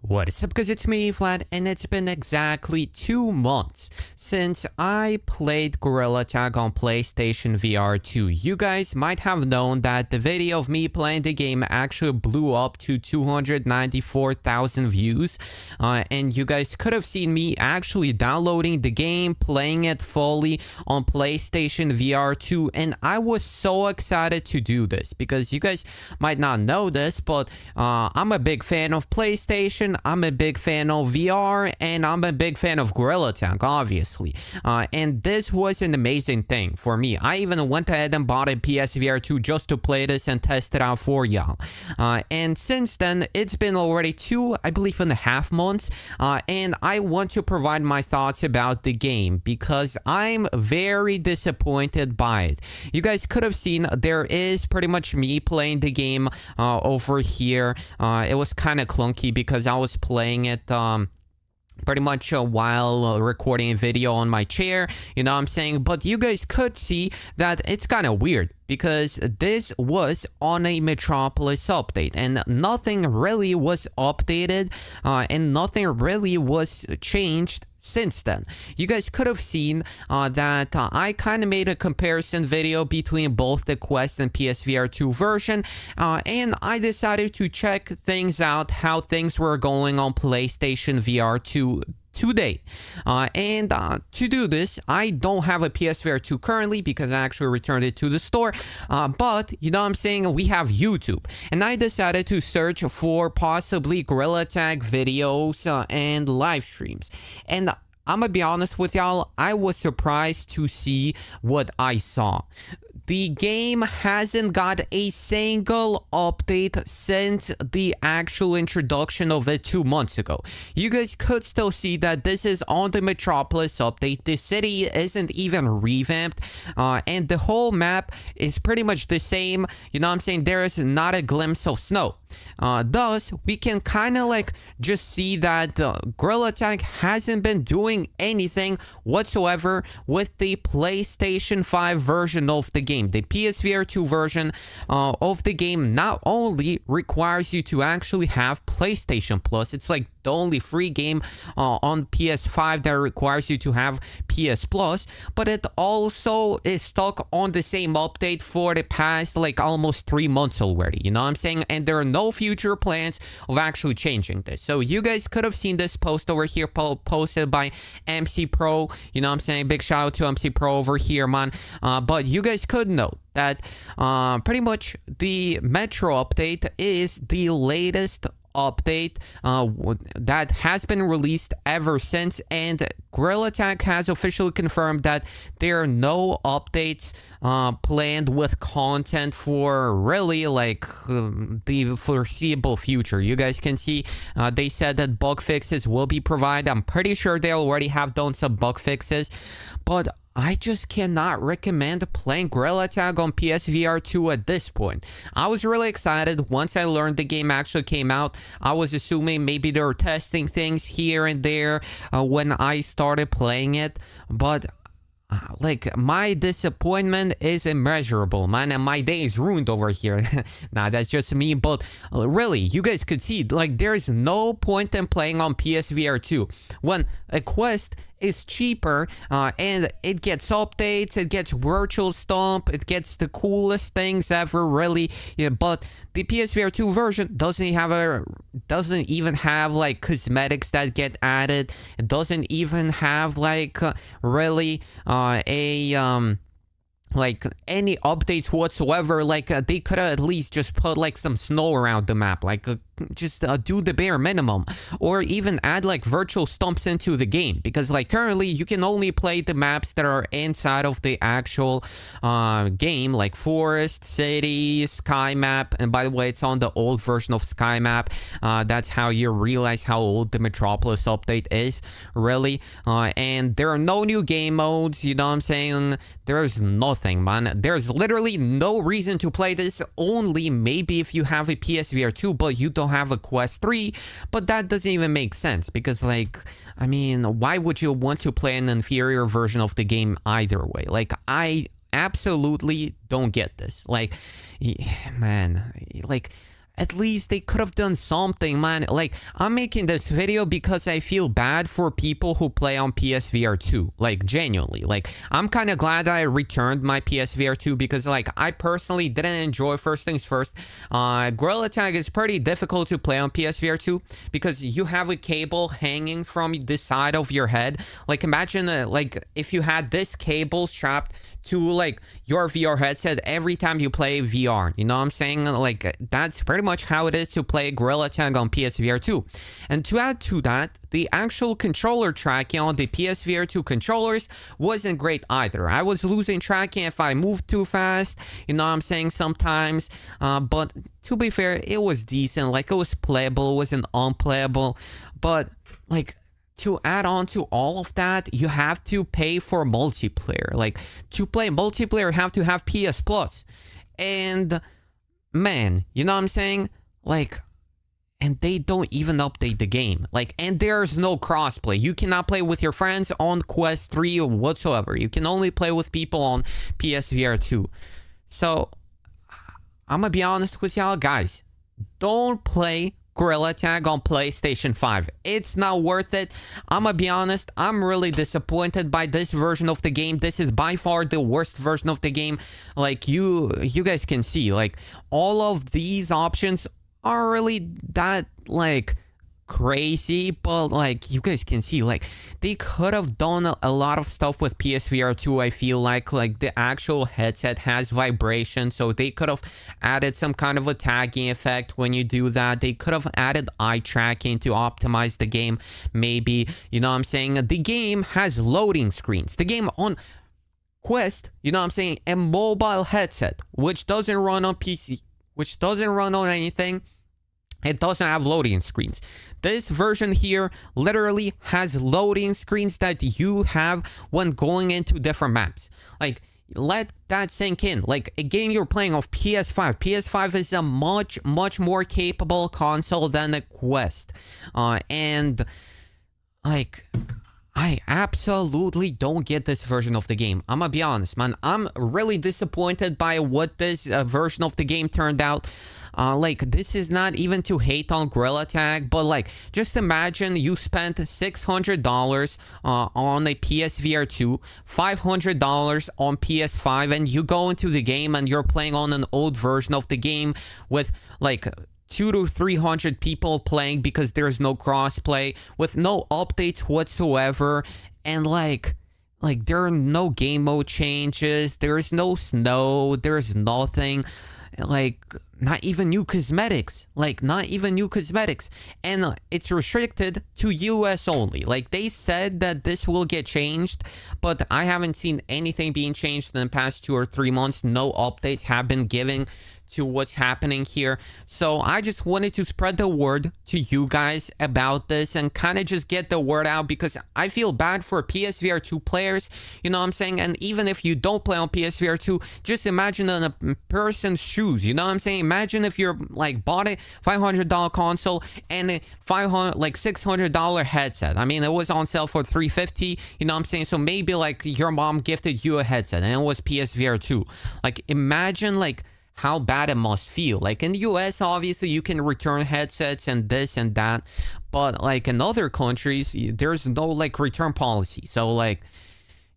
What is up, guys? It's me, Vlad, and it's been exactly 2 months since I played Gorilla Tag on PlayStation VR 2. You guys might have known that the video of me playing the game actually blew up to 294,000 views, and you guys could have seen me actually downloading the game, playing it fully on PlayStation VR 2, and I was so excited to do this because you guys might not know this, but I'm a big fan of PlayStation. I'm a big fan of VR, and I'm a big fan of Gorilla Tag, obviously. And this was an amazing thing for me. I even went ahead and bought a PSVR 2 just to play this and test it out for y'all. And since then, it's been already 2.5 months, and I want to provide my thoughts about the game because I'm very disappointed by it. You guys could have seen there is pretty much me playing the game over here. It was kind of clunky because I was playing it pretty much while recording a video on my chair, you know what I'm saying? But you guys could see that it's kind of weird because this was on a Metropolis update and nothing really was updated and nothing really was changed since then. You guys could have seen that I kind of made a comparison video between both the Quest and PSVR 2 version, and I decided to check things out, how things were going on PlayStation VR 2 today. And to do this, I don't have a PSVR 2 currently because I actually returned it to the store, but you know what I'm saying, we have YouTube, and I decided to search for possibly Gorilla Tag videos and live streams, and I'm gonna be honest with y'all, I was surprised to see what I saw. The game hasn't got a single update since the actual introduction of it 2 months ago. You guys could still see that this is on the Metropolis update. The city isn't even revamped, and the whole map is pretty much the same. You know what I'm saying? There is not a glimpse of snow. Thus, we can kind of like just see that Gorilla Tag hasn't been doing anything whatsoever with the PlayStation 5 version of the game. The PSVR 2 version of the game not only requires you to actually have PlayStation Plus, it's like the only free game on PS5 that requires you to have PS Plus, but it also is stuck on the same update for the past like almost 3 months already, you know what I'm saying? And there are no future plans of actually changing this. So you guys could have seen this post over here posted by MC Pro, you know what I'm saying? Big shout out to MC Pro over here, man. But you guys could note that pretty much the Metro update is the latest update that has been released ever since, and Gorilla Tag has officially confirmed that there are no updates planned with content for really like the foreseeable future. You guys can see they said that bug fixes will be provided. I'm pretty sure they already have done some bug fixes, but I just cannot recommend playing Gorilla Tag on PSVR 2 at this point. I was really excited once I learned the game actually came out. I was assuming maybe they were testing things here and there when I started playing it, but like, my disappointment is immeasurable, man, and my day is ruined over here. Nah, that's just me, but really, you guys could see, like, there is no point in playing on PSVR 2 when a Quest is cheaper, and it gets updates, it gets virtual stomp, it gets the coolest things ever, really. Yeah, but the PSVR 2 version doesn't even have like cosmetics that get added. It doesn't even have like really like any updates whatsoever. Like they could at least just put like some snow around the map, like just do the bare minimum, or even add like virtual stumps into the game, because like currently you can only play the maps that are inside of the actual game, like forest, city, sky map. And by the way, it's on the old version of sky map. That's how you realize how old the Metropolis update is, really. And there are no new game modes, you know what I'm saying? There's nothing, man. There's literally no reason to play this, only maybe if you have a PSVR 2 but you don't have a Quest 3, but that doesn't even make sense because, like, I mean, why would you want to play an inferior version of the game either way? Like, I absolutely don't get this. Like, man, like, at least they could have done something, man. Like, I'm making this video because I feel bad for people who play on PSVR 2. Like, genuinely. Like, I'm kind of glad I returned my PSVR 2 because, like, I personally didn't enjoy. First things first, Gorilla Tag is pretty difficult to play on PSVR 2 because you have a cable hanging from the side of your head. Like, imagine, like, if you had this cable strapped to, like, your VR headset every time you play VR. You know what I'm saying? Like, that's pretty much how it is to play Gorilla Tag on PSVR 2. And to add to that, the actual controller tracking on the PSVR 2 controllers wasn't great either. I was losing tracking if I moved too fast, you know what I'm saying, sometimes. But to be fair, it was decent. Like, it was playable, it wasn't unplayable. But, like, to add on to all of that, you have to pay for multiplayer. Like, to play multiplayer, you have to have PS Plus. And, man, you know what I'm saying? Like, and they don't even update the game. Like, and there's no crossplay. You cannot play with your friends on Quest 3 or whatsoever. You can only play with people on PSVR 2. So, I'm gonna be honest with y'all, guys. Don't play Gorilla Tag on PlayStation 5. It's not worth it. I'm gonna be honest, I'm really disappointed by this version of the game. This is by far the worst version of the game. Like, you guys can see, like, all of these options are really that, like, crazy, but, like, you guys can see, like, they could have done a lot of stuff with PSVR 2. I feel like the actual headset has vibration, so they could have added some kind of a tagging effect when you do that. They could have added eye tracking to optimize the game, maybe, you know what I'm saying? The game has loading screens. The game on Quest, you know what I'm saying, a mobile headset, which doesn't run on PC, which doesn't run on anything. It doesn't have loading screens. This version here literally has loading screens that you have when going into different maps. Like, let that sink in. Like, again, you're playing off PS5. PS5 is a much more capable console than the Quest. And, like, I absolutely don't get this version of the game. I'm gonna be honest, man. I'm really disappointed by what this version of the game turned out. Like, this is not even to hate on Gorilla Tag, but, like, just imagine you spent $600 on a PSVR 2, $500 on PS5, and you go into the game and you're playing on an old version of the game with, like, 200 to 300 people playing because there's no crossplay, with no updates whatsoever, and, like, there are no game mode changes, there's no snow, there's nothing. Like, not even new cosmetics. Like, not even new cosmetics. And it's restricted to US only. Like, they said that this will get changed, but I haven't seen anything being changed in the past 2 or 3 months. No updates have been given to what's happening here. So I just wanted to spread the word to you guys about this and kind of just get the word out, because I feel bad for PSVR 2 players, you know what I'm saying? And even if you don't play on PSVR 2, just imagine in a person's shoes, you know what I'm saying? Imagine if you're, like, bought a $500 console and a $600 headset. I mean, it was on sale for $350, you know what I'm saying? So maybe, like, your mom gifted you a headset and it was PSVR 2. Like, imagine, like, how bad it must feel. Like, in the US, obviously, you can return headsets and this and that, but, like, in other countries, there's no, like, return policy. So, like,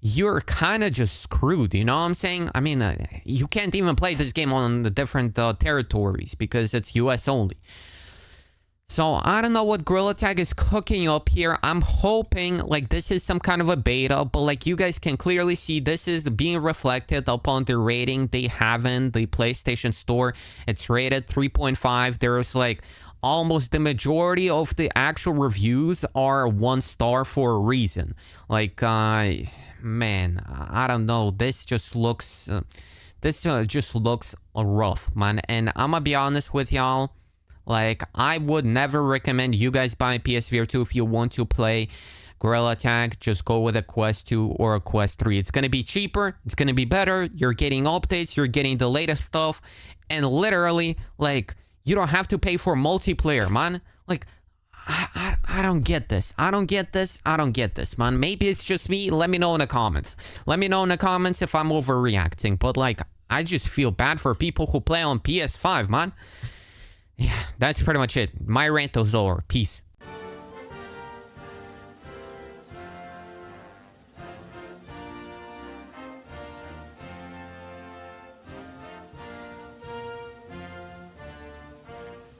you're kind of just screwed, you know what I'm saying? I mean, you can't even play this game on the different territories because it's US only. So, I don't know what Gorilla Tag is cooking up here. I'm hoping, like, this is some kind of a beta, but, like, you guys can clearly see this is being reflected upon the rating they have in the PlayStation Store. It's rated 3.5. There's, like, almost the majority of the actual reviews are 1 star for a reason. Like, man, I don't know. This just looks, rough, man. And I'm gonna be honest with y'all. Like, I would never recommend you guys buy PSVR 2 if you want to play Gorilla Tag. Just go with a Quest 2 or a Quest 3. It's going to be cheaper. It's going to be better. You're getting updates. You're getting the latest stuff. And literally, like, you don't have to pay for multiplayer, man. Like, I don't get this. I don't get this, man. Maybe it's just me. Let me know in the comments. Let me know in the comments if I'm overreacting. But, like, I just feel bad for people who play on PS5, man. Yeah, that's pretty much it. My rant is over. Peace.